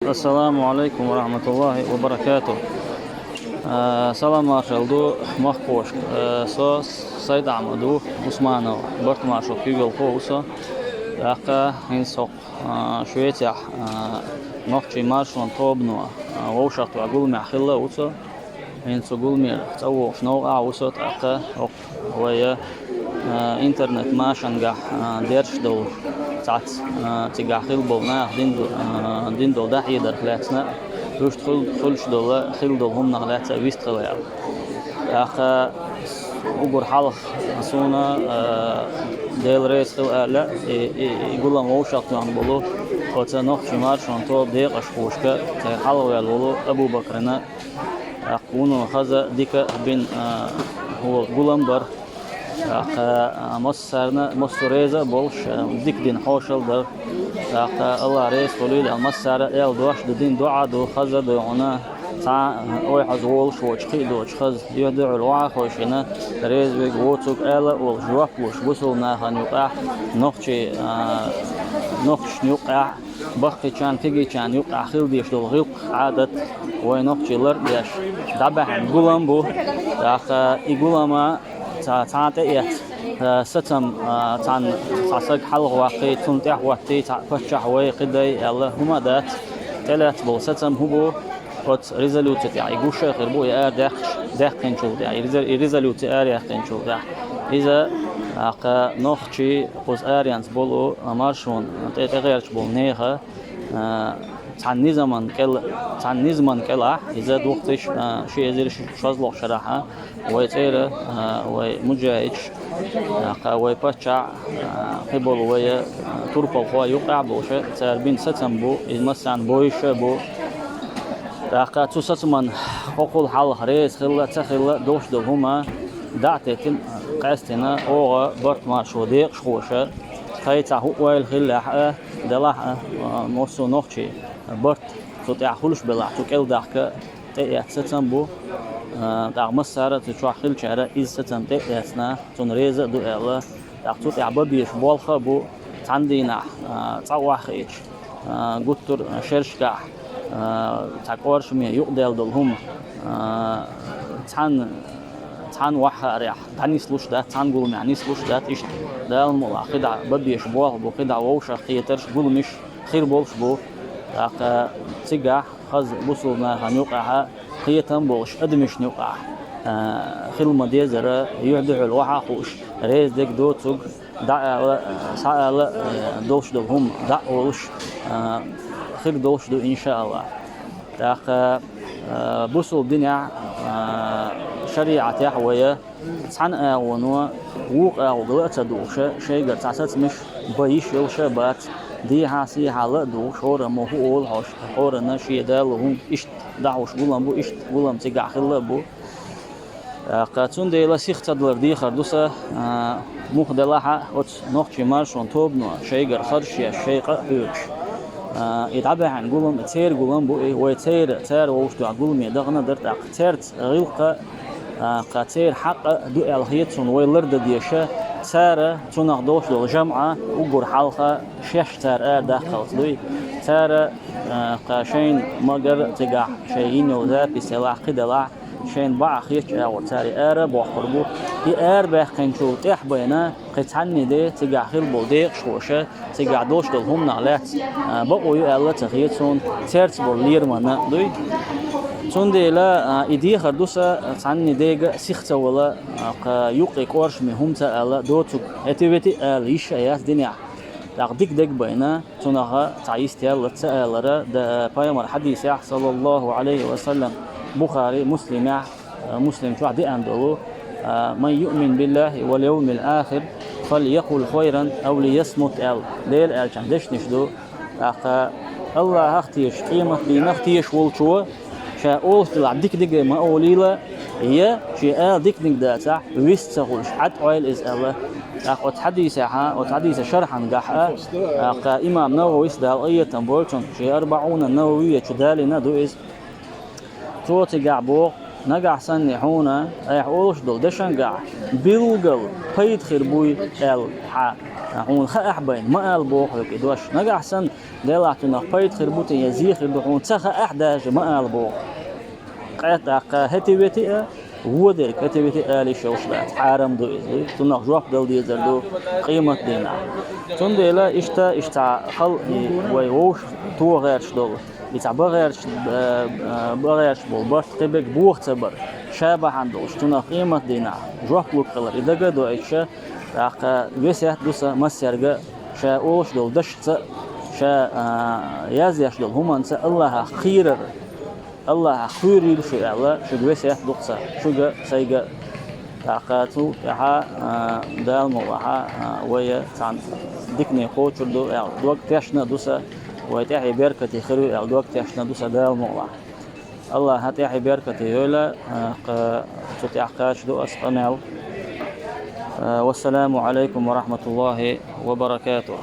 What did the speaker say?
السلام عليكم ورحمة الله وبركاته. سلام مارشالدو مخوش صوص سيد عمدو عثمانو برت مارشال كيغل قوسا أقا هنسق شويتح نقطي مارشون طوبنو ووشقت وأقول مع خلا وصا هنسق قول مير تو شنو أوسط أقا ويا إنترنت ماشان ديرش دو ساعات تيجا خيل بولنا دين دو دحية در خلاتنا روش خلش دو خيل دو هم نغلات ويست خلال أخا أقول حالخ سونا ديل ريس خل لا يقول لهم وشقت عن بلو وتنوح شمار شنطو ديق أشخوشك تحلو يالولو أبو بكرنا أقونو خذ ديك بين هو قلمبر مصرنا مصريزة بولش ديك دين حوشل در الله رئيس قليل المصر ال دوش دين دعاء دو خذ دعونا تا أوي حزول شو تشخي دو تشخذ يدعو الوعى خوشنا رئيس بيجوتوك ال والجواب وش بوصلنا خنيقع نقش نيقع بخي كان تيجي كان يقع خيل ديش دو غيق عادة وينقشي لر ديش دبح قلم بو يقول ما تعطيت ستم عن تعسق حلق واقي تنتح وقتي تفتح ويقدي الله هما دات ثلاث بو ستم هو قط ريزولوت يعني يقوش غير بو يا داخ كنشو يعني ريزولوت اريا كنشو اذا نوختي قوس اريانس بولو مارشون تغيرش بو نيغه عن نظام كلا إذا دوختش شيء زي شازلو شرحة ويتيره ومجاهد ويبتشع قبل ويا تربل هو يقع بوش تربين ستم بو المسان بويش بو تاقا تستمن حقول حال خريس خلا تخلا دوش دو هما دعتين قاستنا أو برت ما شو ديق شوشة خيط هو ويل خلا دلها موسو نوختي برت صوت يحولش بلع توكل دحكة تأيت ستم بو دعم السعر تشوح خل شعر إز ستم تأيتنا تنريز دو الله دعوت يعبديش بالخ بو عندنا تعوح خيش قطر شرشكا تقارش مي يقدل دلهم تان وح ريح تاني سلوش ده تان قول يعني سلوش ده إيش ده الملا خدع بديش بوه بو خدع ووش خيترش قول مش خير بولش بو تاق تيجا خز بوصلنا هنوقعها هي تنبوش أدمش نوقع خل مديزر يعدع الوحى خوش ريز ديك دوتوج دع سأل دوش دوهم دعوش خير دوش دو إن شاء الله تاق بوصل الدنيا شريعة يحوية صنع ونوع وقع وقلت دوش شيء قد تعسات مش بيش يوشبات دي حاسي حالة دوش هورا مهول هوش هورا نشي دالهم إشت دعوش قولن بو إشت قولن تيجع خلا بو قاتون دي لسيخ تدلر دي خردوسة مخدلها وت نوختي مارشون توبنو شيء قر خرش يا شيء قايوش يتعبى عن قولن تير قولن بو إيه ويتير ووش دو قولن يدغنا درت تيرت غلقة قاتير حق دو الهيتون ويلرد ديشة سارة تناق دوش دو جمعة وقر حلقة شيشتر داخل دوي سارة قاشين مقر تقع شيئين وذا بسلاح قدلاع شين باع خيش أو تاري بوحربو باخ كنشو تيح بينا قتعني دي تقع خيل بوديق شوشة تقع دوش دو هم نعلات بقوا يؤلا تخيتون تيرت بولير منا دوي تندي لا إدي خردوسة عني ديجا سيختا ولا يوقي كورش مهم تألا دوتو أتيبتي ليش أياس دنيا ديك بينا تناها تعيس تيال تألا دا بايمر حديث صلى الله عليه وسلم بخاري مسلم شو عدي أندلو من يؤمن بالله واليوم الآخر فليقل خيرا أو ليصمت ليل كان دش نشدو الله اختيش قيمة بنختيش والشو شاول تلعب ديك ما أوليلا هي شيء ديك داتا ويست سهولش حد عيل إز الله أقعد حديث شرحا جحا إمام نووي سدال أيه تنبولشون شيء 40 النووية شدالنا دو إز توتي جعبو نجح سنحونا أيحولش دول دشان جع بيلقل قيد خربوي ال ح هون خا أحبين ما قال بوح لك إدواش نجا أحسن دلعتنا قيد خربوتي يزيخ يدحون تخا أحداج ما قال بوح قطع هتبتي ودرك هتبتي آلي شوشلات حرام دو إزاي تناق جواب دل دي زردو قيمة دينا تندلا إشتا خل ويوش تو غيرش دول بتاع بغيرش بول بس تبك بوخ تبر شابه عندوش تناق قيمة دينا جواب لك خلر إذا قدو إيش راق وسيات دوسا مسيرجا شا أولش دول دشت شا يازيش دول هم أنت الله خير الله خير يدشوا الله شو وسيات دوسا شو سيجا راقاتو يها دال موها ويا تان دكني خوش دو دوك تشنا دوسا ويتحي بركتي خير دوك تشنا دوسا دال موها الله هتحي بركتي يولا تتحقاش دو أسقنال والسلام عليكم ورحمة الله وبركاته.